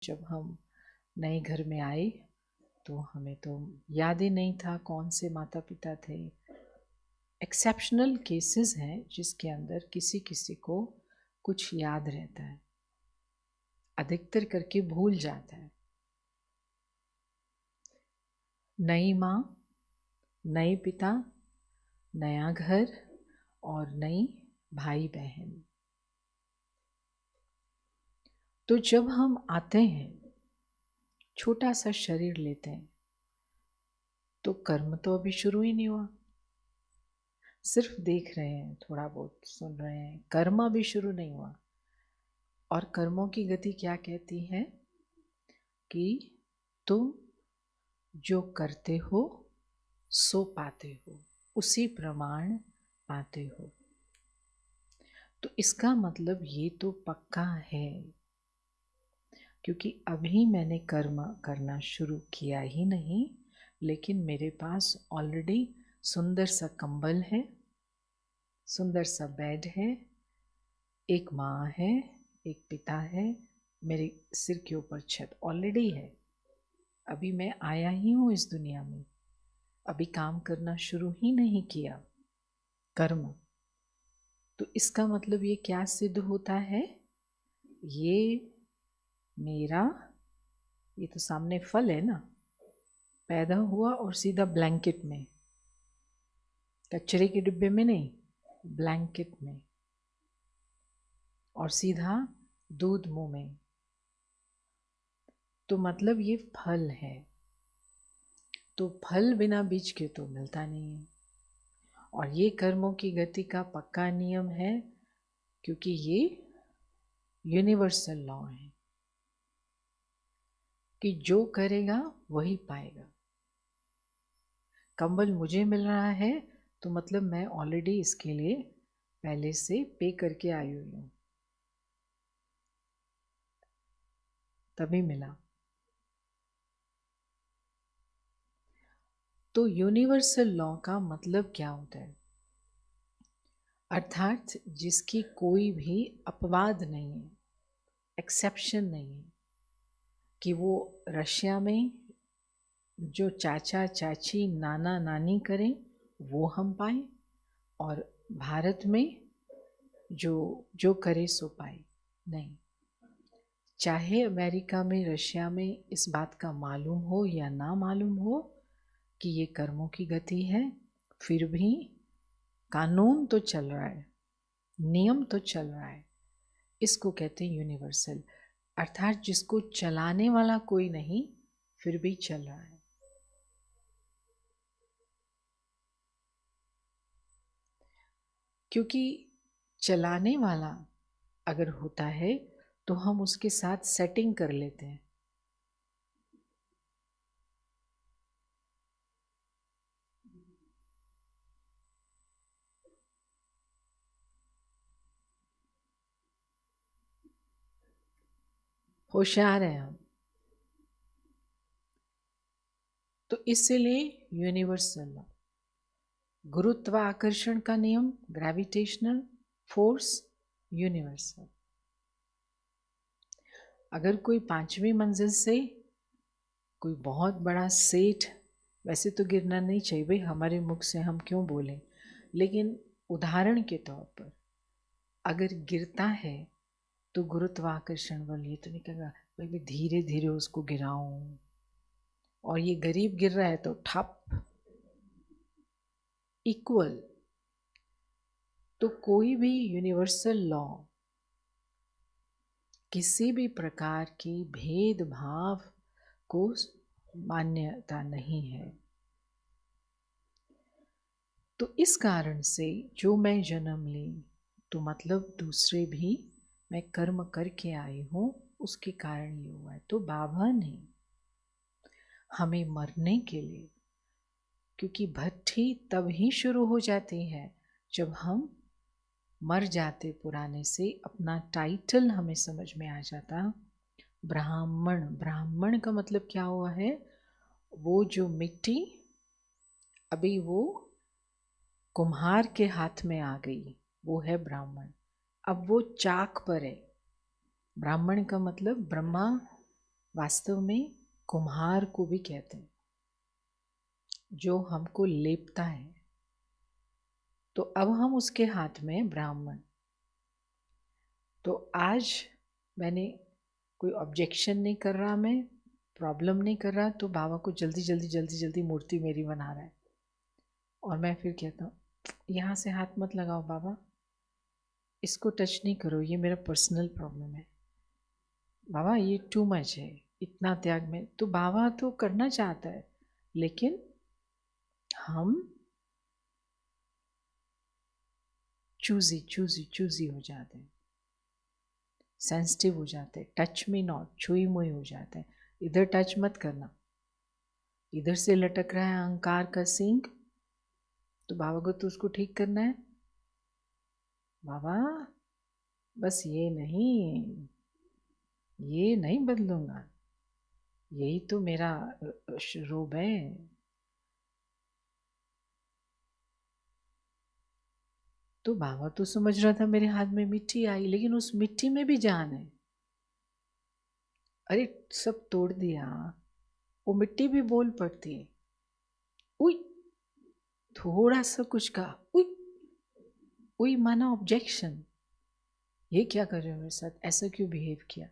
जब हम नए घर में आए तो हमें तो याद ही नहीं था कौन से माता पिता थे। एक्सेप्शनल केसेस हैं जिसके अंदर किसी किसी को कुछ याद रहता है, अधिकतर करके भूल जाता है। नई माँ, नए पिता, नया घर और नई भाई बहन। तो जब हम आते हैं, छोटा सा शरीर लेते हैं, तो कर्म तो अभी शुरू ही नहीं हुआ। सिर्फ देख रहे हैं, थोड़ा बहुत सुन रहे हैं, कर्म अभी शुरू नहीं हुआ। और कर्मों की गति क्या कहती है कि तुम जो करते हो सो पाते हो, उसी प्रमाण पाते हो। तो इसका मतलब ये तो पक्का है, क्योंकि अभी मैंने कर्म करना शुरू किया ही नहीं, लेकिन मेरे पास ऑलरेडी सुंदर सा कंबल है, सुंदर सा बेड है, एक माँ है, एक पिता है, मेरे सिर के ऊपर छत ऑलरेडी है। अभी मैं आया ही हूँ इस दुनिया में, अभी काम करना शुरू ही नहीं किया, कर्म। तो इसका मतलब ये क्या सिद्ध होता है, ये मेरा, ये तो सामने फल है ना, पैदा हुआ और सीधा ब्लैंकेट में, कचरे के डिब्बे में नहीं, ब्लैंकेट में, और सीधा दूध मुंह में। तो मतलब ये फल है। तो फल बिना बीज के तो मिलता नहीं है। और ये कर्मों की गति का पक्का नियम है, क्योंकि ये यूनिवर्सल लॉ है कि जो करेगा वही पाएगा। कंबल मुझे मिल रहा है तो मतलब मैं ऑलरेडी इसके लिए पहले से पे करके आई हुई हूँ, तभी मिला। तो यूनिवर्सल लॉ का मतलब क्या होता है, अर्थात जिसकी कोई भी अपवाद नहीं है, एक्सेप्शन नहीं है, कि वो रशिया में जो चाचा चाची नाना नानी करें वो हम पाएं, और भारत में जो जो करे सो पाए नहीं। चाहे अमेरिका में, रशिया में इस बात का मालूम हो या ना मालूम हो कि ये कर्मों की गति है, फिर भी कानून तो चल रहा है, नियम तो चल रहा है। इसको कहते हैं यूनिवर्सल, अर्थात जिसको चलाने वाला कोई नहीं, फिर भी चल रहा है। क्योंकि चलाने वाला अगर होता है तो हम उसके साथ सेटिंग कर लेते हैं। होशियार हैं हम। तो इसलिए यूनिवर्सल लॉ, गुरुत्वाकर्षण का नियम, ग्रेविटेशनल फोर्स, यूनिवर्सल। अगर कोई 5वीं मंजिल से कोई बहुत बड़ा सेठ, वैसे तो गिरना नहीं चाहिए भाई, हमारे मुख से हम क्यों बोलें, लेकिन उदाहरण के तौर पर अगर गिरता है तो गुरुत्वाकर्षण बल ये तो नहीं कहेगा भाई मैं धीरे धीरे उसको गिराऊं, और ये गरीब गिर रहा है तो ठप, इक्वल। तो कोई भी यूनिवर्सल लॉ किसी भी प्रकार की भेदभाव को मान्यता नहीं है। तो इस कारण से जो मैं जन्म ली, तो मतलब दूसरे भी मैं कर्म करके आई हूँ, उसके कारण ये हुआ है। तो बाबा ने हमें मरने के लिए, क्योंकि भट्ठी तब ही शुरू हो जाती है जब हम मर जाते पुराने से, अपना टाइटल हमें समझ में आ जाता, ब्राह्मण। ब्राह्मण का मतलब क्या हुआ है, वो जो मिट्टी अभी वो कुम्हार के हाथ में आ गई, वो है ब्राह्मण। अब वो चाक पर है। ब्राह्मण का मतलब ब्रह्मा वास्तव में कुम्हार को भी कहते हैं, जो हमको लेपता है। तो अब हम उसके हाथ में ब्राह्मण। तो आज मैंने कोई ऑब्जेक्शन नहीं कर रहा, मैं प्रॉब्लम नहीं कर रहा, तो बाबा को जल्दी जल्दी जल्दी जल्दी मूर्ति मेरी बना रहा है। और मैं फिर कहता हूँ, यहाँ से हाथ मत लगाओ बाबा, इसको टच नहीं करो, ये मेरा पर्सनल प्रॉब्लम है बाबा, ये टू मच है, इतना त्याग में। तो बाबा तो करना चाहता है, लेकिन हम चूजी हो जाते हैं, सेंसिटिव हो जाते हैं, टच में नॉट, छुई मुई हो जाते हैं। इधर टच मत करना, इधर से लटक रहा है अहंकार का सिंक, तो बाबा को तो उसको ठीक करना है। बाबा बस ये नहीं बदलूंगा, यही तो मेरा रोब है। तो बाबा तो समझ रहा था मेरे हाथ में मिट्टी आई, लेकिन उस मिट्टी में भी जान है। अरे सब तोड़ दिया, वो मिट्टी भी बोल पड़ती है। उई, थोड़ा सा कुछ कहा, उई उई माना ऑब्जेक्शन, ये क्या कर रहे हो मेरे साथ, ऐसा क्यों बिहेव किया,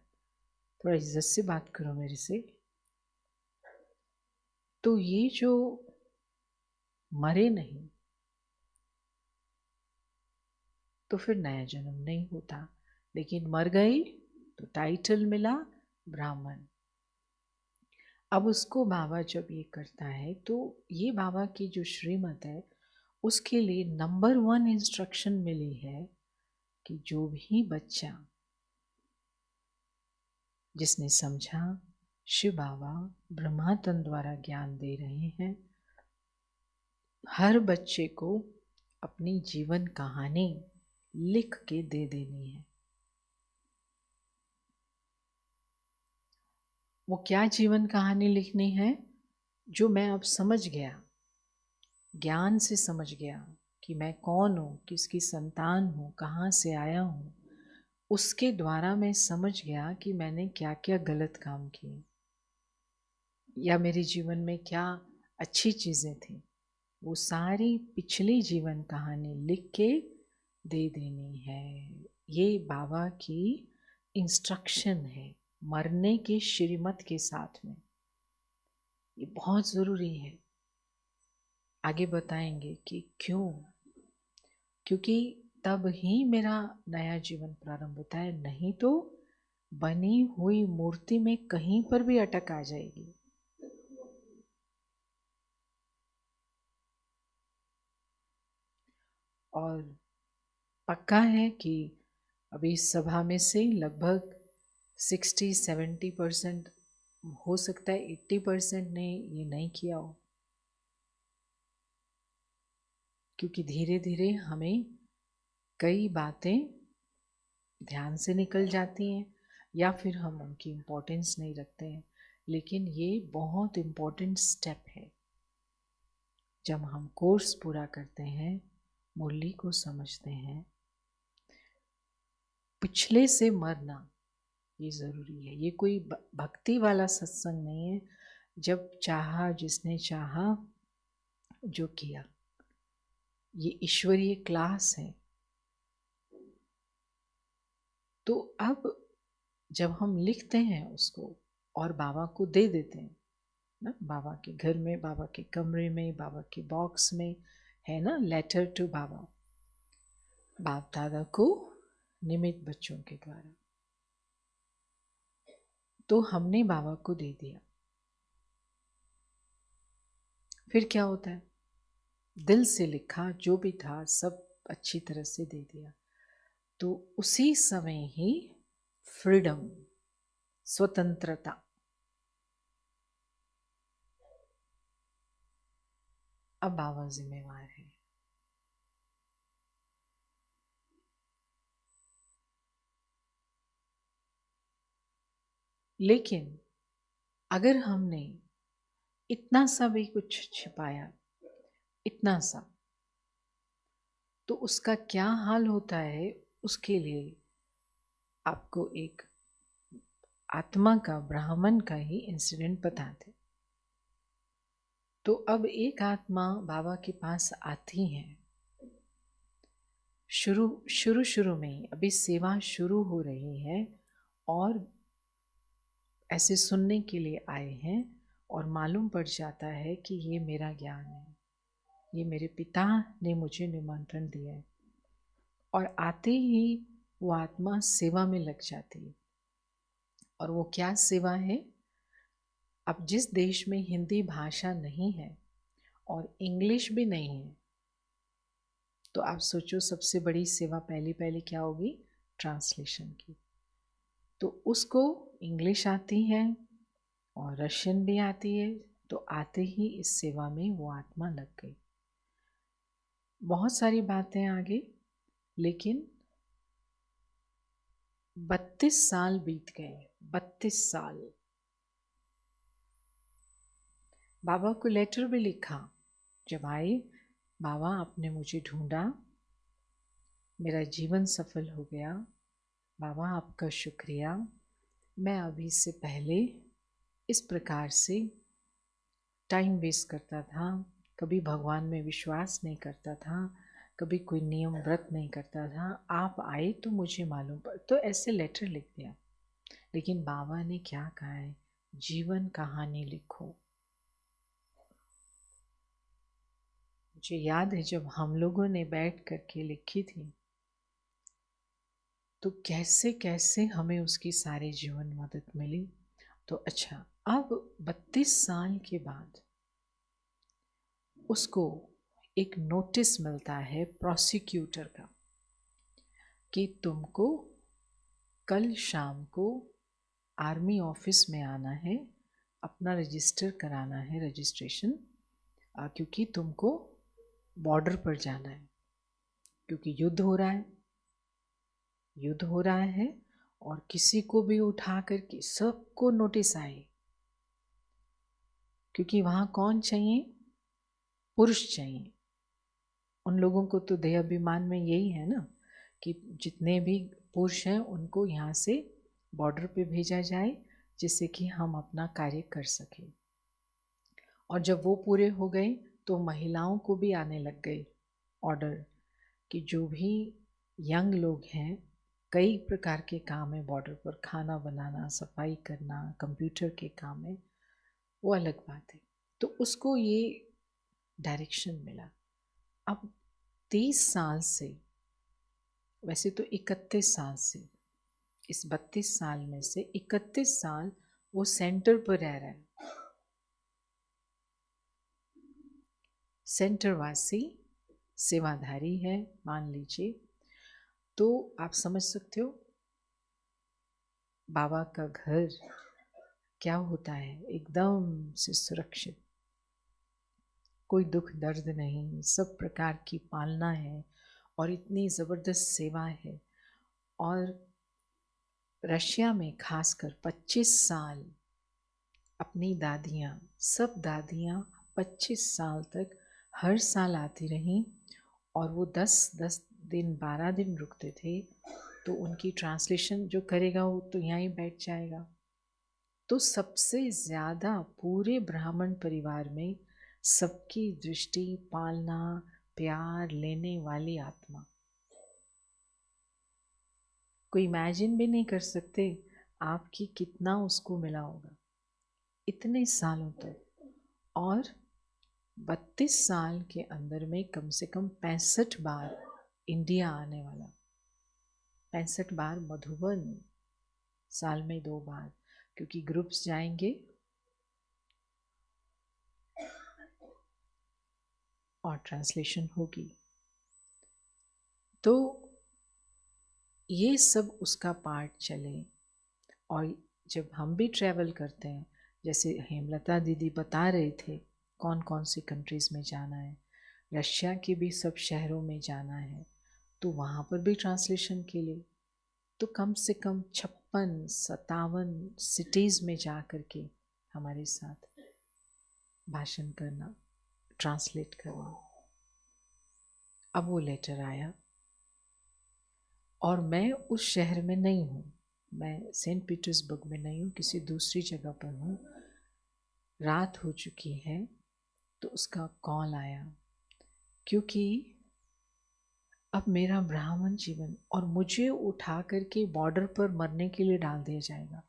थोड़ा इज्जत से बात करो मेरे से। तो ये जो मरे नहीं, तो फिर नया जन्म नहीं होता, लेकिन मर गई तो टाइटल मिला ब्राह्मण। अब उसको बाबा जब ये करता है, तो ये बाबा की जो श्रीमत है, उसके लिए नंबर 1 इंस्ट्रक्शन मिली है कि जो भी बच्चा जिसने समझा, शिव बाबा ब्रह्मातन द्वारा ज्ञान दे रहे हैं, हर बच्चे को अपनी जीवन कहानी लिख के दे देनी है। वो क्या जीवन कहानी लिखनी है? जो मैं अब समझ गया, ज्ञान से समझ गया कि मैं कौन हूँ, किसकी संतान हूँ, कहाँ से आया हूँ, उसके द्वारा मैं समझ गया कि मैंने क्या क्या गलत काम किए, या मेरे जीवन में क्या अच्छी चीज़ें थी। वो सारी पिछली जीवन कहानी लिख के दे देनी है। ये बाबा की इंस्ट्रक्शन है, मरने के श्रीमत के साथ में। ये बहुत ज़रूरी है। आगे बताएंगे कि क्यों, क्योंकि तब ही मेरा नया जीवन प्रारंभ होता है, नहीं तो बनी हुई मूर्ति में कहीं पर भी अटक आ जाएगी। और पक्का है कि अभी इस सभा में से लगभग 60-70%, हो सकता है 80% ने ये नहीं किया हो, क्योंकि धीरे धीरे हमें कई बातें ध्यान से निकल जाती हैं, या फिर हम उनकी इम्पोर्टेंस नहीं रखते हैं। लेकिन ये बहुत इम्पोर्टेंट स्टेप है। जब हम कोर्स पूरा करते हैं, मुरली को समझते हैं, पिछले से मरना ये ज़रूरी है। ये कोई भक्ति वाला सत्संग नहीं है, जब चाहा जिसने चाहा जो किया, ये ईश्वरीय क्लास है। तो अब जब हम लिखते हैं उसको और बाबा को दे देते हैं ना, बाबा के घर में, बाबा के कमरे में, बाबा के बॉक्स में है ना, लेटर टू बाबा, बाप दादा को निमित्त बच्चों के द्वारा, तो हमने बाबा को दे दिया। फिर क्या होता है? दिल से लिखा जो भी था सब अच्छी तरह से दे दिया, तो उसी समय ही फ्रीडम, स्वतंत्रता, अब बाबा जिम्मेवार है। लेकिन अगर हमने इतना सा भी कुछ छिपाया, इतना सा, तो उसका क्या हाल होता है, उसके लिए आपको एक आत्मा का, ब्राह्मण का ही इंसिडेंट बताते। तो अब एक आत्मा बाबा के पास आती है, शुरू में ही, अभी सेवा शुरू हो रही है और ऐसे सुनने के लिए आए हैं और मालूम पड़ जाता है कि ये मेरा ज्ञान है, ये मेरे पिता ने मुझे निमंत्रण दिया है। और आते ही वो आत्मा सेवा में लग जाती है। और वो क्या सेवा है? अब जिस देश में हिंदी भाषा नहीं है और इंग्लिश भी नहीं है, तो आप सोचो सबसे बड़ी सेवा पहली पहली क्या होगी? ट्रांसलेशन की। तो उसको इंग्लिश आती है और रशियन भी आती है, तो आते ही इस सेवा में वो आत्मा लग गई। बहुत सारी बातें आगे, लेकिन 32 साल बीत गए। 32 साल। बाबा को लेटर भी लिखा जब आए, बाबा आपने मुझे ढूंढा, मेरा जीवन सफल हो गया, बाबा आपका शुक्रिया। मैं अभी से पहले इस प्रकार से टाइम वेस्ट करता था, कभी भगवान में विश्वास नहीं करता था, कभी कोई नियम व्रत नहीं करता था, आप आए तो मुझे मालूम पड़, तो ऐसे लेटर लिख दिया। लेकिन बाबा ने क्या कहा है? जीवन कहानी लिखो। मुझे याद है जब हम लोगों ने बैठ करके लिखी थी, तो कैसे कैसे हमें उसकी सारी जीवन मदद मिली। तो अच्छा, अब 32 साल के बाद उसको एक नोटिस मिलता है प्रोसिक्यूटर का कि तुमको कल शाम को आर्मी ऑफिस में आना है, अपना रजिस्टर कराना है, रजिस्ट्रेशन, क्योंकि तुमको बॉर्डर पर जाना है, क्योंकि युद्ध हो रहा है, युद्ध हो रहा है। और किसी को भी उठा करके सबको नोटिस आए, क्योंकि वहां कौन चाहिए? पुरुष चाहिए। उन लोगों को तो देह अभिमान में यही है ना कि जितने भी पुरुष हैं उनको यहाँ से बॉर्डर पे भेजा जाए, जिससे कि हम अपना कार्य कर सकें। और जब वो पूरे हो गए तो महिलाओं को भी आने लग गए ऑर्डर कि जो भी यंग लोग हैं, कई प्रकार के काम है बॉर्डर पर, खाना बनाना, सफाई करना, कंप्यूटर के काम है, वो अलग बात है। तो उसको ये डायरेक्शन मिला। अब 30 साल से, वैसे तो 31 साल से, इस 32 साल में से 31 साल वो सेंटर पर रह रहा है, सेंटरवासी सेवाधारी है मान लीजिए। तो आप समझ सकते हो बाबा का घर क्या होता है, एकदम से सुरक्षित, कोई दुख दर्द नहीं, सब प्रकार की पालना है और इतनी ज़बरदस्त सेवा है। और रशिया में खासकर 25 साल अपनी दादियाँ, सब दादियाँ 25 साल तक हर साल आती रहीं, और वो 10-10 दिन 12 दिन रुकते थे, तो उनकी ट्रांसलेशन जो करेगा वो तो यहाँ ही बैठ जाएगा। तो सबसे ज़्यादा पूरे ब्राह्मण परिवार में सबकी दृष्टि, पालना, प्यार लेने वाली आत्मा। कोई इमेजिन भी नहीं कर सकते आपकी कितना उसको मिला होगा इतने सालों तक। और 32 साल के अंदर में कम से कम 65 बार इंडिया आने वाला, 65 बार मधुबन, साल में 2 बार, क्योंकि ग्रुप्स जाएंगे और ट्रांसलेशन होगी। तो ये सब उसका पार्ट चले। और जब हम भी ट्रैवल करते हैं, जैसे हेमलता दीदी बता रहे थे कौन कौन सी कंट्रीज़ में जाना है, रशिया के भी सब शहरों में जाना है, तो वहाँ पर भी ट्रांसलेशन के लिए तो कम से कम 56-57 सिटीज़ में जा कर के हमारे साथ भाषण करना, ट्रांसलेट करना। अब वो लेटर आया और मैं उस शहर में नहीं हूँ, मैं सेंट पीटर्सबर्ग में नहीं हूँ, किसी दूसरी जगह पर हूँ, रात हो चुकी है। तो उसका कॉल आया, क्योंकि अब मेरा ब्राह्मण जीवन और मुझे उठा करके बॉर्डर पर मरने के लिए डाल दिया जाएगा।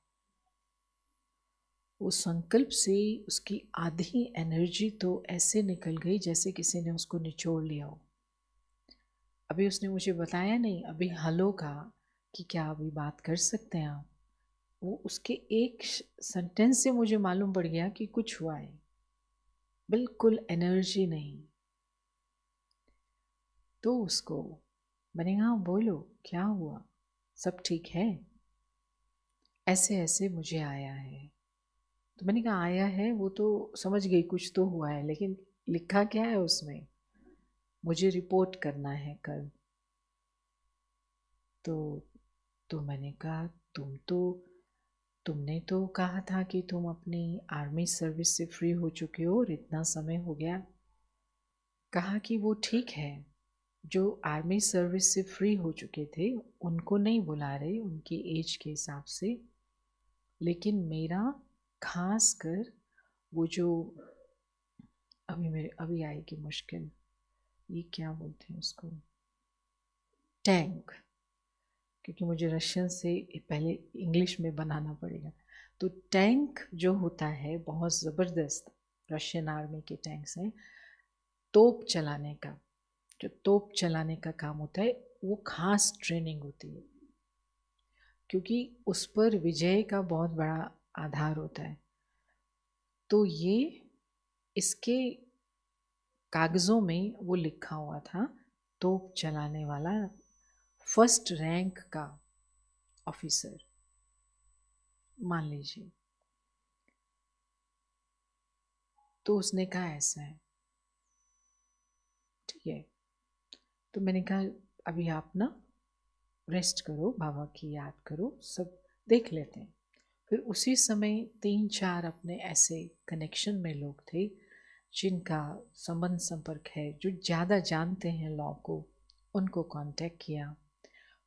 वो संकल्प से उसकी आधी एनर्जी तो ऐसे निकल गई जैसे किसी ने उसको निचोड़ लिया हो। अभी उसने मुझे बताया नहीं, अभी हेलो कहा कि क्या अभी बात कर सकते हैं आप। वो उसके एक सेंटेंस से मुझे मालूम पड़ गया कि कुछ हुआ है, बिल्कुल एनर्जी नहीं। तो उसको मैंने कहा बोलो क्या हुआ, सब ठीक है? ऐसे ऐसे मुझे आया है। तो मैंने कहा आया है वो तो समझ गई, कुछ तो हुआ है, लेकिन लिखा क्या है उसमें? मुझे रिपोर्ट करना है कल। तो मैंने कहा तुमने तो कहा था कि तुम अपनी आर्मी सर्विस से फ्री हो चुके हो और इतना समय हो गया। कहा कि वो ठीक है, जो आर्मी सर्विस से फ्री हो चुके थे उनको नहीं बुला रहे उनकी एज के हिसाब से, लेकिन मेरा खास कर वो जो अभी आएगी मुश्किल, ये क्या बोलते हैं उसको, टैंक, क्योंकि मुझे रशियन से पहले इंग्लिश में बनाना पड़ेगा। तो टैंक जो होता है बहुत ज़बरदस्त, रशियन आर्मी के टैंक्स हैं, तोप चलाने का, जो तोप चलाने का काम होता है वो खास ट्रेनिंग होती है, क्योंकि उस पर विजय का बहुत बड़ा आधार होता है। तो ये इसके कागज़ों में वो लिखा हुआ था, तोप चलाने वाला फर्स्ट रैंक का ऑफिसर, मान लीजिए। तो उसने कहा ऐसा है, ठीक है। तो मैंने कहा अभी आप ना रेस्ट करो, बाबा की याद करो, सब देख लेते हैं। फिर उसी समय 3-4 अपने ऐसे कनेक्शन में लोग थे जिनका संबंध संपर्क है, जो ज़्यादा जानते हैं लॉ को, उनको कांटेक्ट किया।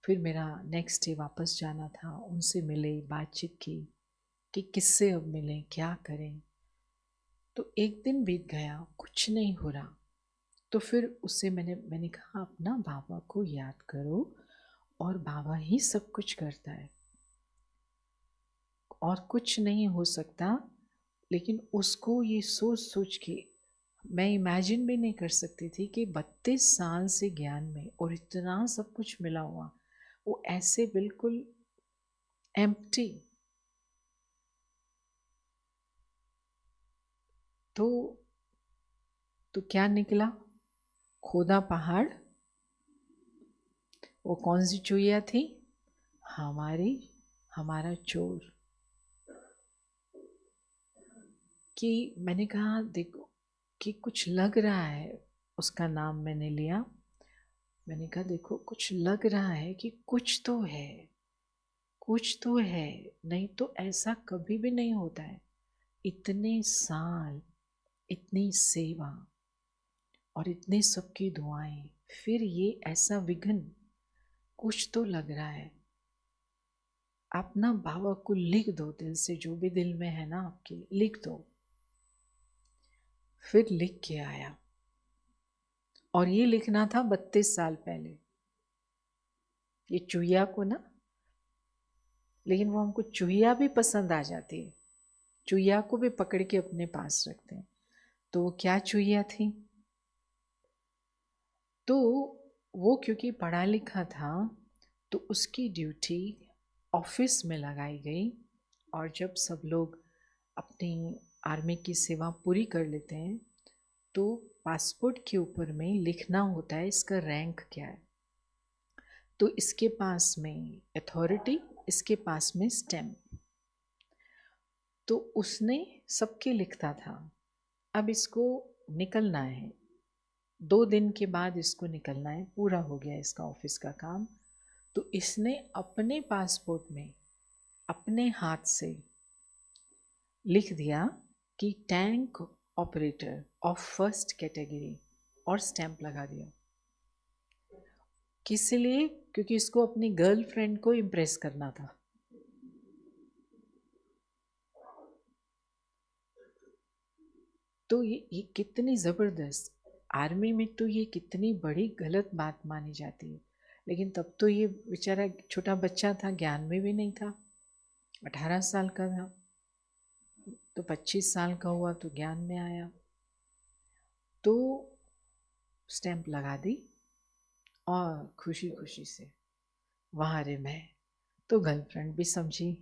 फिर मेरा नेक्स्ट डे वापस जाना था, उनसे मिले, बातचीत की कि किससे अब मिलें, क्या करें। तो एक दिन बीत गया, कुछ नहीं हो रहा। तो फिर उससे मैंने कहा अपना बाबा को याद करो, और बाबा ही सब कुछ करता है और कुछ नहीं हो सकता। लेकिन उसको ये सोच सोच के मैं इमेजिन भी नहीं कर सकती थी कि 32 साल से ज्ञान में और इतना सब कुछ मिला हुआ, वो ऐसे बिल्कुल एम्प्टी। तो क्या निकला? खोदा पहाड़। वो कौन सी चुईया थी? हमारा चोर। कि मैंने कहा देखो कि कुछ लग रहा है, उसका नाम मैंने लिया। मैंने कहा देखो कुछ लग रहा है कि कुछ तो है, कुछ तो है, नहीं तो ऐसा कभी भी नहीं होता है। इतने साल, इतनी सेवा और इतने सबकी दुआएं, फिर ये ऐसा विघ्न, कुछ तो लग रहा है। आप ना बाबा को लिख दो दिल से, जो भी दिल में है ना आपके, लिख दो। फिर लिख के आया, और ये लिखना था 32 साल पहले, ये चुहिया को ना। लेकिन वो हमको चुहिया भी पसंद आ जाती है, चुहिया को भी पकड़ के अपने पास रखते हैं। तो वो क्या चुहिया थी? तो वो क्योंकि पढ़ा लिखा था, तो उसकी ड्यूटी ऑफिस में लगाई गई। और जब सब लोग अपनी आर्मी की सेवा पूरी कर लेते हैं, तो पासपोर्ट के ऊपर में लिखना होता है इसका रैंक क्या है। तो इसके पास में अथॉरिटी, इसके पास में स्टैम्प। तो उसने सबके लिखता था। अब इसको निकलना है, 2 दिन के बाद इसको निकलना है, पूरा हो गया इसका ऑफिस का काम। तो इसने अपने पासपोर्ट में अपने हाथ से लिख दिया कि tank operator of first category, और स्टैंप लगा दिया। किस लिए? क्योंकि इसको अपनी गर्लफ्रेंड को इम्प्रेस करना था। तो ये कितनी ज़बरदस्त, आर्मी में तो ये कितनी बड़ी गलत बात मानी जाती है, लेकिन तब तो ये बेचारा छोटा बच्चा था, ज्ञान में भी नहीं था, 18 साल का था, तो 25 साल का हुआ तो ज्ञान में आया, तो स्टैंप लगा दी और खुशी खुशी से वहाँ रे मैं। तो गर्लफ्रेंड भी समझी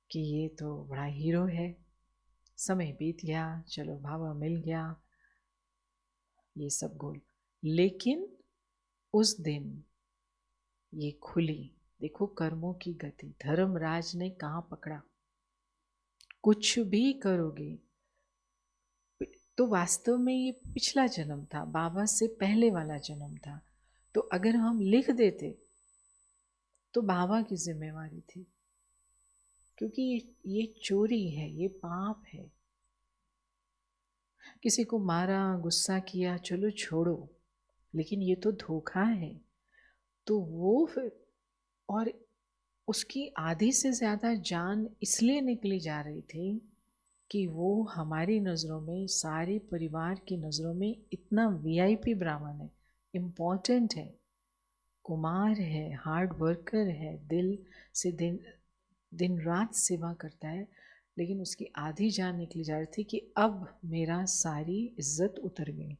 कि ये तो बड़ा हीरो है। समय बीत गया, चलो भावा मिल गया, ये सब गोल। लेकिन उस दिन ये खुली, देखो कर्मों की गति, धर्मराज ने कहाँ पकड़ा। कुछ भी करोगे तो वास्तव में ये पिछला जन्म था, बाबा से पहले वाला जन्म था, तो अगर हम लिख देते तो बाबा की जिम्मेवारी थी, क्योंकि ये चोरी है, ये पाप है। किसी को मारा, गुस्सा किया, चलो छोड़ो, लेकिन ये तो धोखा है। तो वो फिर, और उसकी आधी से ज़्यादा जान इसलिए निकली जा रही थी कि वो हमारी नज़रों में, सारे परिवार की नज़रों में इतना वीआईपी ब्राह्मण है, इम्पॉर्टेंट है, कुमार है, हार्ड वर्कर है, दिल से दिन रात सेवा करता है, लेकिन उसकी आधी जान निकली जा रही थी कि अब मेरा सारी इज्जत उतर गई।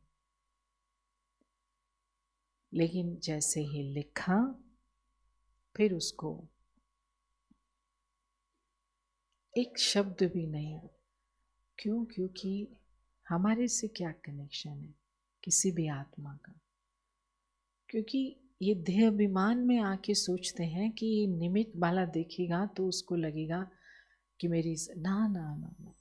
लेकिन जैसे ही लिखा, फिर उसको एक शब्द भी नहीं। क्यों? क्योंकि हमारे से क्या कनेक्शन है किसी भी आत्मा का? क्योंकि ये देह अभिमान में आके सोचते हैं कि ये निमित्त वाला देखेगा तो उसको लगेगा कि मेरी ना ना ना ना,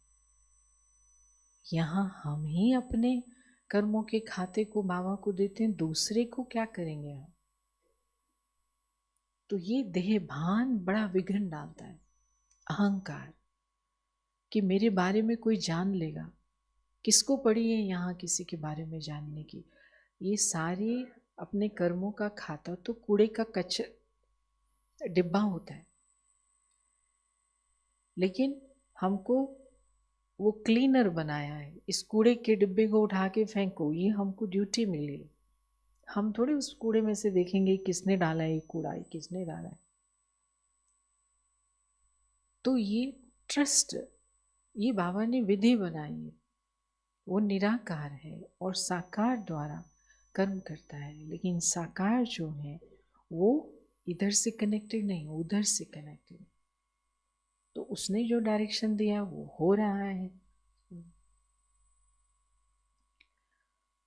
यहाँ हम ही अपने कर्मों के खाते को बाबा को देते हैं, दूसरे को क्या करेंगे हम? तो ये देह भान बड़ा विघ्न डालता है, अहंकार, कि मेरे बारे में कोई जान लेगा। किसको पड़ी है यहाँ किसी के बारे में जानने की? ये सारे अपने कर्मों का खाता तो कूड़े का डिब्बा होता है, लेकिन हमको वो क्लीनर बनाया है। इस कूड़े के डिब्बे को उठा के फेंको, ये हमको ड्यूटी मिली। हम थोड़े उस कूड़े में से देखेंगे किसने डाला है कूड़ा, किसने डाला है। तो ये ट्रस्ट, ये बाबा ने विधि बनाई है। वो निराकार है और साकार द्वारा कर्म करता है, लेकिन साकार जो है वो इधर से कनेक्टेड नहीं, उधर से कनेक्टेड। तो उसने जो डायरेक्शन दिया वो हो रहा है।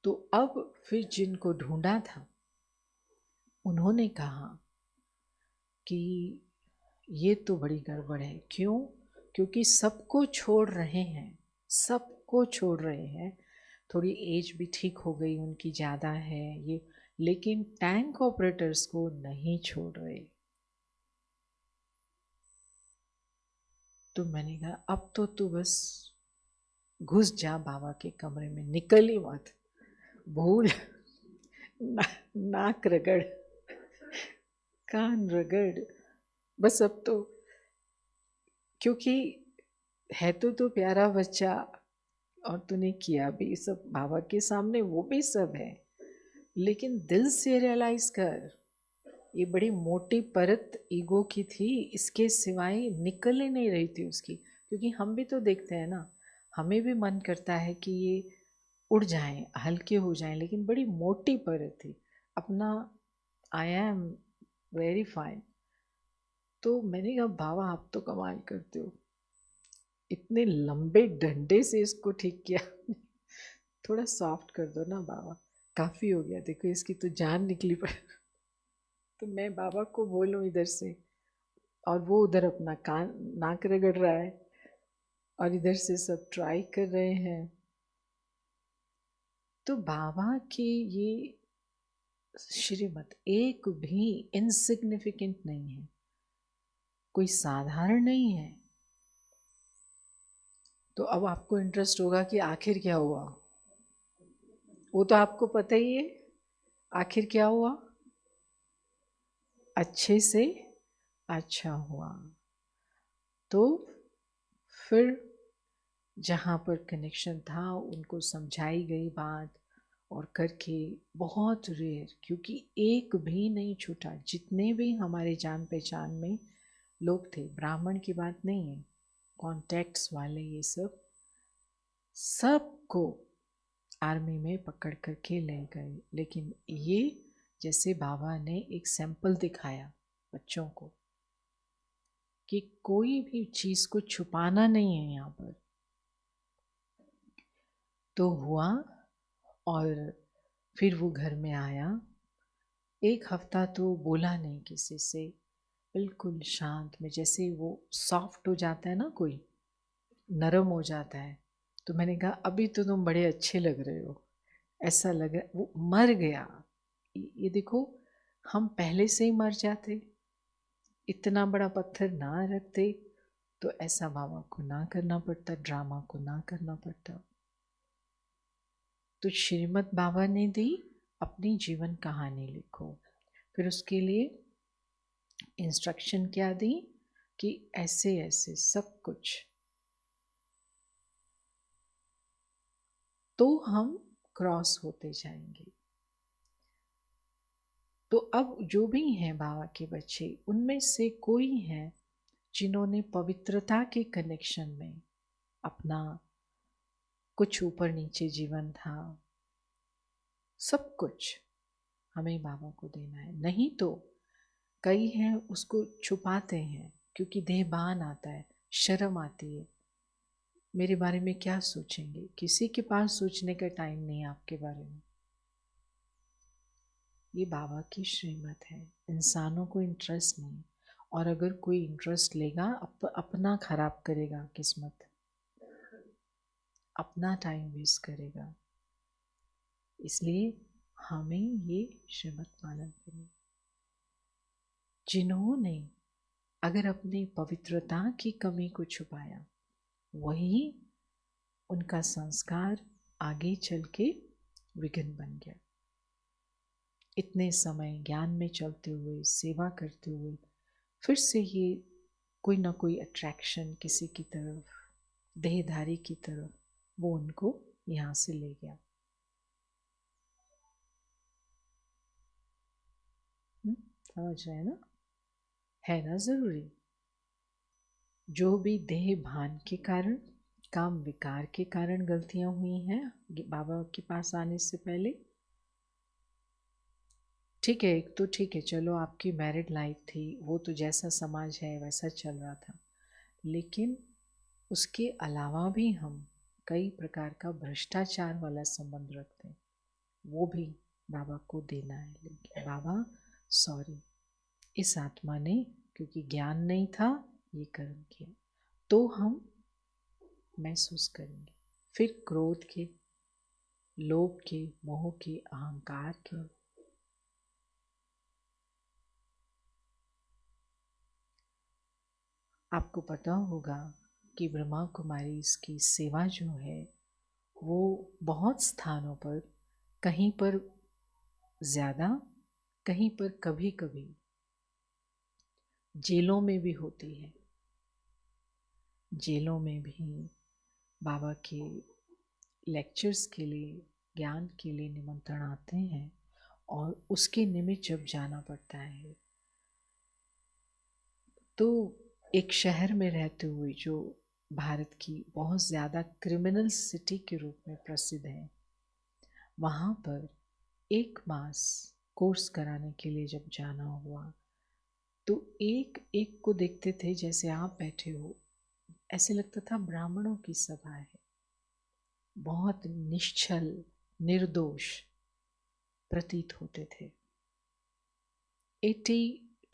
तो अब फिर जिनको ढूंढा था उन्होंने कहा कि ये तो बड़ी गड़बड़ है। क्यों? क्योंकि सबको छोड़ रहे हैं, सबको छोड़ रहे हैं। थोड़ी एज भी ठीक हो गई उनकी, ज़्यादा है ये, लेकिन टैंक ऑपरेटर्स को नहीं छोड़ रहे। तो मैंने कहा अब तो तू बस घुस जा बाबा के कमरे में, निकल ही मत, भूल नाक रगड़, कान रगड़, बस अब तो। क्योंकि है तो प्यारा बच्चा, और तूने किया भी सब बाबा के सामने, वो भी सब है, लेकिन दिल से रियलाइज कर, ये बड़ी मोटी परत ईगो की थी, इसके सिवाय निकल ही नहीं रही थी उसकी। क्योंकि हम भी तो देखते हैं ना, हमें भी मन करता है कि ये उड़ जाएं, हल्के हो जाएं, लेकिन बड़ी मोटी परत थी अपना आई एम वेरी फाइन। तो मैंने कहा बाबा आप तो कमाल करते हो, इतने लंबे डंडे से इसको ठीक किया थोड़ा सॉफ्ट कर दो ना बाबा, काफ़ी हो गया, देखो इसकी तो जान निकली पर तो मैं बाबा को बोलूं इधर से, और वो उधर अपना कान नाक रगड़ रहा है, और इधर से सब ट्राई कर रहे हैं। तो बाबा की ये श्रीमत एक भी इनसिग्निफिकेंट नहीं है, कोई साधारण नहीं है। तो अब आपको इंटरेस्ट होगा कि आखिर क्या हुआ, वो तो आपको पता ही है आखिर क्या हुआ, अच्छे से अच्छा हुआ। तो फिर जहाँ पर कनेक्शन था उनको समझाई गई बात और करके बहुत रेयर, क्योंकि एक भी नहीं छूटा। जितने भी हमारे जान पहचान में लोग थे, ब्राह्मण की बात नहीं है, कॉन्टैक्ट्स वाले ये सब, सबको आर्मी में पकड़ करके ले गए। लेकिन ये जैसे बाबा ने एक सैंपल दिखाया बच्चों को कि कोई भी चीज को छुपाना नहीं है यहाँ पर, तो हुआ। और फिर वो घर में आया, एक हफ्ता तो बोला नहीं किसी से, बिल्कुल शांत में, जैसे वो सॉफ्ट हो जाता है ना, कोई नरम हो जाता है। तो मैंने कहा अभी तो तुम बड़े अच्छे लग रहे हो, ऐसा लग रहा। वो मर गया। ये देखो, हम पहले से ही मर जाते, इतना बड़ा पत्थर ना रखते तो ऐसा बाबा को ना करना पड़ता, ड्रामा को ना करना पड़ता। तो श्रीमद् बाबा ने दी, अपनी जीवन कहानी लिखो। फिर उसके लिए इंस्ट्रक्शन क्या दी कि ऐसे ऐसे सब कुछ, तो हम क्रॉस होते जाएंगे। तो अब जो भी हैं बाबा के बच्चे, उनमें से कोई हैं जिन्होंने पवित्रता के कनेक्शन में अपना कुछ ऊपर नीचे जीवन था, सब कुछ हमें बाबा को देना है। नहीं तो कई हैं उसको छुपाते हैं, क्योंकि देहभान आता है, शर्म आती है, मेरे बारे में क्या सोचेंगे। किसी के पास सोचने का टाइम नहीं है आपके बारे में। ये बाबा की श्रीमत है, इंसानों को इंटरेस्ट नहीं। और अगर कोई इंटरेस्ट लेगा, अपना खराब करेगा किस्मत, अपना टाइम वेस्ट करेगा। इसलिए हमें ये श्रीमत पालन करनी। जिन्होंने अगर अपनी पवित्रता की कमी को छुपाया, वही उनका संस्कार आगे चल के विघ्न बन गया। इतने समय ज्ञान में चलते हुए, सेवा करते हुए, फिर से ये कोई ना कोई अट्रैक्शन किसी की तरफ, देहधारी की तरफ, वो उनको यहाँ से ले गया। समझ रहे हैं ना? है ना जरूरी। जो भी देह भान के कारण, काम विकार के कारण गलतियां हुई हैं बाबा के पास आने से पहले, ठीक है, एक तो ठीक है, चलो आपकी मैरिड लाइफ थी, वो तो जैसा समाज है वैसा चल रहा था। लेकिन उसके अलावा भी हम कई प्रकार का भ्रष्टाचार वाला संबंध रखते हैं, वो भी बाबा को देना है। लेकिन बाबा सॉरी, इस आत्मा ने क्योंकि ज्ञान नहीं था ये कर्म किया, तो हम महसूस करेंगे। फिर क्रोध के, लोभ के, मोह के, अहंकार के, आपको पता होगा कि ब्रह्मा कुमारी इसकी सेवा जो है वो बहुत स्थानों पर, कहीं पर ज़्यादा, कहीं पर कभी कभी जेलों में भी होती है। जेलों में भी बाबा के लेक्चर्स के लिए, ज्ञान के लिए निमंत्रण आते हैं, और उसके निमित्त जब जाना पड़ता है, तो एक शहर में रहते हुए जो भारत की बहुत ज़्यादा क्रिमिनल सिटी के रूप में प्रसिद्ध है, वहाँ पर 1 मास कोर्स कराने के लिए जब जाना हुआ, तो एक एक को देखते थे जैसे आप बैठे हो, ऐसे लगता था ब्राह्मणों की सभा है। बहुत निश्चल, निर्दोष प्रतीत होते थे। 80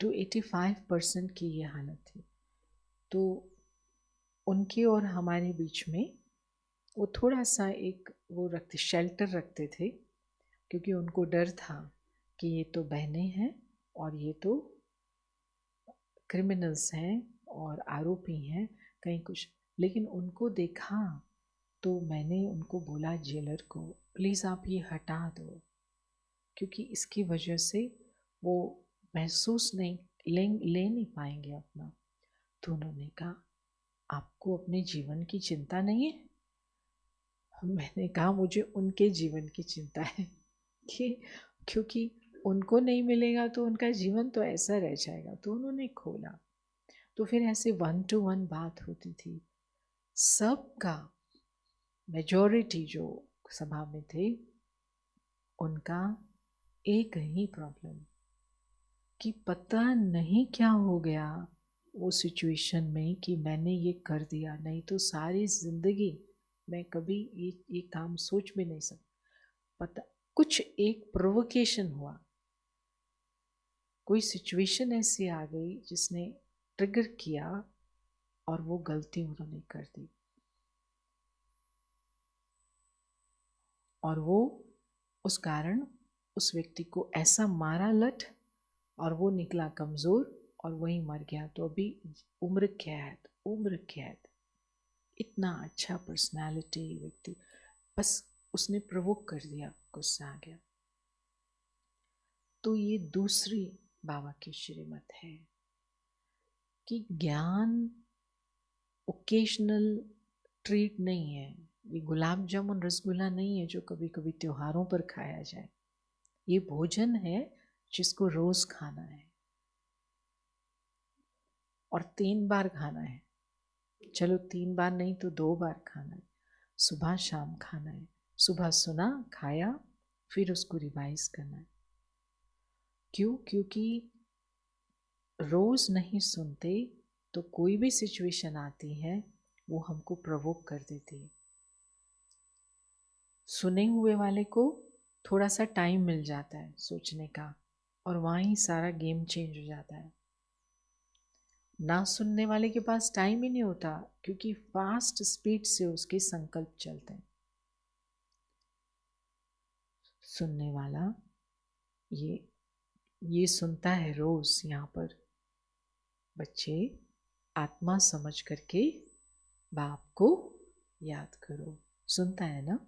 to 85% की ये हालत थी। तो उनके और हमारे बीच में वो थोड़ा सा एक वो रखते, शेल्टर रखते थे, क्योंकि उनको डर था कि ये तो बहनें हैं और ये तो क्रिमिनल्स हैं और आरोपी हैं, कहीं कुछ। लेकिन उनको देखा तो मैंने उनको बोला, जेलर को, प्लीज़ आप ये हटा दो, क्योंकि इसकी वजह से वो महसूस नहीं ले नहीं पाएंगे अपना। तो उन्होंने कहा, आपको अपने जीवन की चिंता नहीं है? मैंने कहा मुझे उनके जीवन की चिंता है कि क्योंकि उनको नहीं मिलेगा तो उनका जीवन तो ऐसा रह जाएगा। तो उन्होंने खोला, तो फिर ऐसे 1-to-1 बात होती थी। सबका मेजॉरिटी जो सभा में थे उनका एक ही प्रॉब्लम कि पता नहीं क्या हो गया वो सिचुएशन में कि मैंने ये कर दिया, नहीं तो सारी जिंदगी मैं कभी ये काम सोच भी नहीं सकता। पता कुछ एक प्रोवोकेशन हुआ, कोई सिचुएशन ऐसी आ गई जिसने ट्रिगर किया और वो गलती उन्होंने कर दी, और वो उस कारण उस व्यक्ति को ऐसा मारा लठ और वो निकला कमजोर और वहीं मर गया। तो अभी उम्र कैद, उम्र कैद। इतना अच्छा पर्सनालिटी व्यक्ति, बस उसने प्रोवोक कर दिया, गुस्सा आ गया। तो ये दूसरी बाबा की श्रीमत है कि ज्ञान ओकेशनल ट्रीट नहीं है। ये गुलाब जामुन रसगुल्ला नहीं है जो कभी कभी त्योहारों पर खाया जाए। ये भोजन है जिसको रोज खाना है और 3 बार खाना है। चलो 3 बार नहीं तो 2 बार खाना है, सुबह शाम खाना है। सुबह सुना, खाया, फिर उसको रिवाइज करना है। क्यों? क्योंकि रोज नहीं सुनते तो कोई भी सिचुएशन आती है वो हमको प्रोवोक कर देती है। सुने हुए वाले को थोड़ा सा टाइम मिल जाता है सोचने का और वहाँ ही सारा गेम चेंज हो जाता है। ना सुनने वाले के पास टाइम ही नहीं होता क्योंकि फास्ट स्पीड से उसके संकल्प चलते हैं। सुनने वाला ये सुनता है रोज। यहाँ पर बच्चे आत्मा समझ करके बाप को याद करो, सुनता है ना।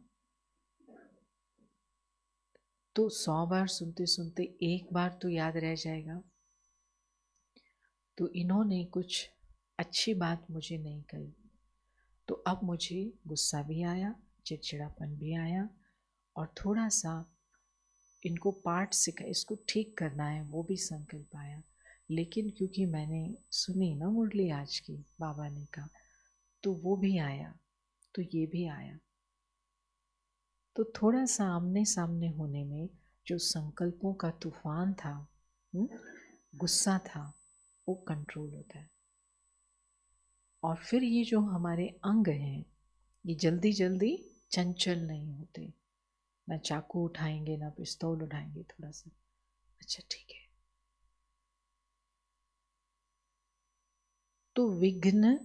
तो 100 बार सुनते सुनते एक बार तो याद रह जाएगा। तो इन्होंने कुछ अच्छी बात मुझे नहीं कही, तो अब मुझे गुस्सा भी आया, चिड़चिड़ापन भी आया और थोड़ा सा इनको पाठ सिखा, इसको ठीक करना है, वो भी संकल्प आया। लेकिन क्योंकि मैंने सुनी ना मुरली आज की, बाबा ने कहा, तो वो भी आया, तो ये भी आया। तो थोड़ा सा आमने सामने होने में जो संकल्पों का तूफान था, गुस्सा था, वो कंट्रोल होता है। और फिर ये जो हमारे अंग हैं ये जल्दी जल्दी चंचल नहीं होते। ना चाकू उठाएंगे ना पिस्तौल उठाएंगे, थोड़ा सा अच्छा ठीक है। तो विघ्न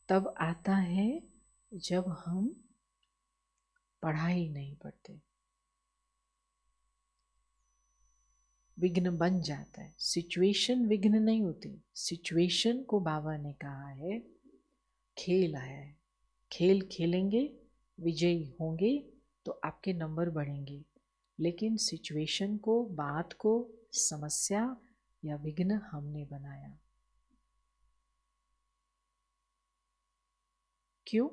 तब आता है जब हम पढ़ाई नहीं पढ़ते, विघ्न बन जाता है। सिचुएशन विघ्न नहीं होती। सिचुएशन को बाबा ने कहा है खेल है, खेल खेलेंगे, विजयी होंगे तो आपके नंबर बढ़ेंगे। लेकिन सिचुएशन को, बात को, समस्या या विघ्न हमने बनाया। क्यों?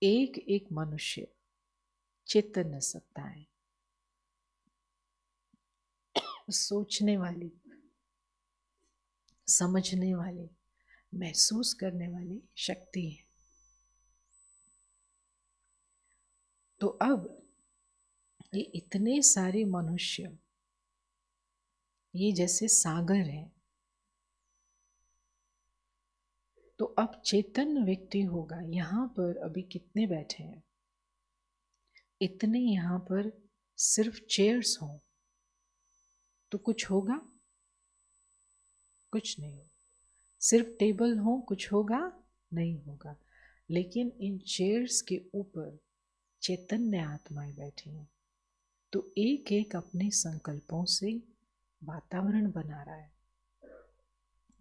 एक एक मनुष्य चेतन सत्ता है, सोचने वाली, समझने वाली, महसूस करने वाली शक्ति है। तो अब ये इतने सारे मनुष्य, ये जैसे सागर है। तो अब चेतन व्यक्ति होगा। यहाँ पर अभी कितने बैठे हैं? इतने यहाँ पर सिर्फ चेयर्स हों तो कुछ होगा? कुछ नहीं होगा। सिर्फ टेबल हो कुछ होगा? नहीं होगा। लेकिन इन चेयर्स के ऊपर चैतन्य आत्माएं बैठी हैं। तो एक एक अपने संकल्पों से वातावरण बना रहा है,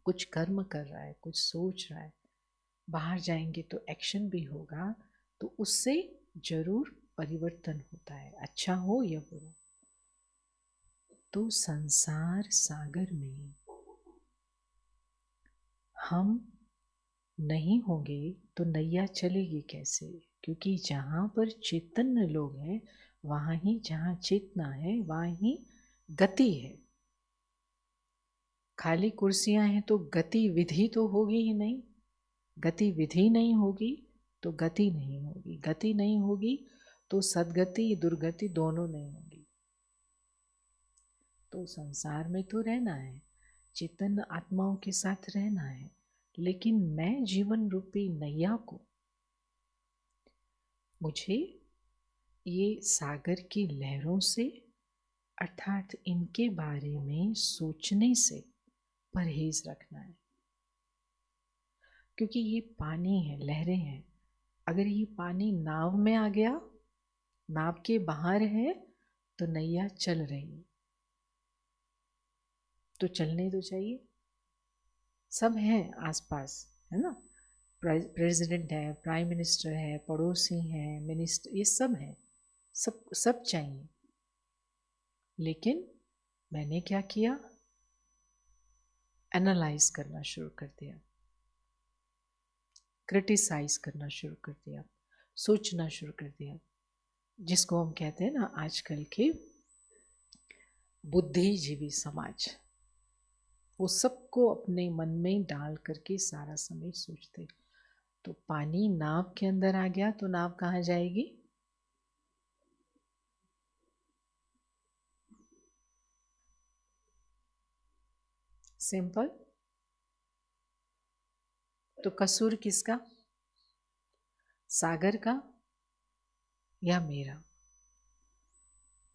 कुछ कर्म कर रहा है, कुछ सोच रहा है। बाहर जाएंगे तो एक्शन भी होगा, तो उससे जरूर परिवर्तन होता है, अच्छा हो या बुरा। तो संसार सागर में हम नहीं होंगे तो नैया चलेगी कैसे? क्योंकि जहाँ पर चैतन्य लोग हैं वहाँ ही, जहाँ चेतना है वहाँ ही गति है। खाली कुर्सियां हैं तो गतिविधि तो होगी ही नहीं। गतिविधि नहीं होगी तो गति नहीं होगी, गति नहीं होगी तो सदगति दुर्गति दोनों नहीं होगी। तो संसार में तो रहना है, चेतन आत्माओं के साथ रहना है, लेकिन मैं जीवन रूपी नैया को, मुझे ये सागर की लहरों से अर्थात इनके बारे में सोचने से परहेज रखना है। क्योंकि ये पानी है, लहरें हैं। अगर ये पानी नाव में आ गया, नाव के बाहर है, तो नैया चल रही, तो चलने तो चाहिए। सब हैं आसपास, है ना, प्रेसिडेंट है, प्राइम मिनिस्टर है, पड़ोसी हैं, मिनिस्टर, ये सब हैं, सब चाहिए। लेकिन मैंने क्या किया? एनालाइज करना शुरू कर दिया, क्रिटिसाइज करना शुरू कर दिया, सोचना शुरू कर दिया, जिसको हम कहते हैं ना आजकल के बुद्धिजीवी समाज। वो सबको अपने मन में डाल करके सारा समय सोचते। तो पानी नाव के अंदर आ गया तो नाव कहाँ जाएगी? सिंपल। तो कसूर किसका? सागर का या मेरा?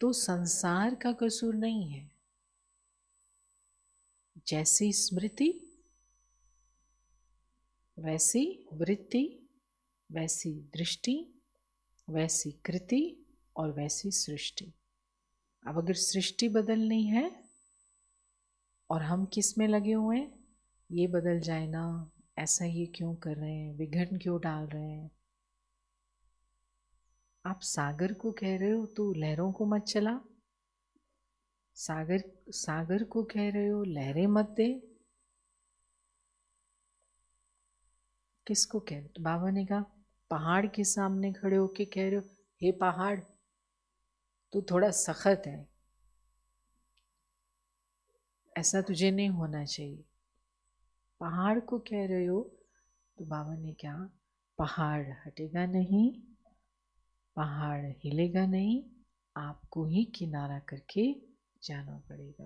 तो संसार का कसूर नहीं है। जैसी स्मृति वैसी वृत्ति, वैसी दृष्टि, वैसी कृति और वैसी सृष्टि। अब अगर सृष्टि बदलनी है और हम किस में लगे हुए हैं, ये बदल जाए ना, ऐसा ये क्यों कर रहे हैं, विघटन क्यों डाल रहे हैं। आप सागर को कह रहे हो तो लहरों को मत चला। सागर को कह रहे हो लहरें मत दे। किसको कह रहे हो? तो बाबा ने कहा पहाड़ के सामने खड़े होके कह रहे हो हे पहाड़ तू थोड़ा सख्त है, ऐसा तुझे नहीं होना चाहिए। पहाड़ को कह रहे हो तो बाबा ने कहा पहाड़ हटेगा नहीं, पहाड़ हिलेगा नहीं, आपको ही किनारा करके जाना पड़ेगा।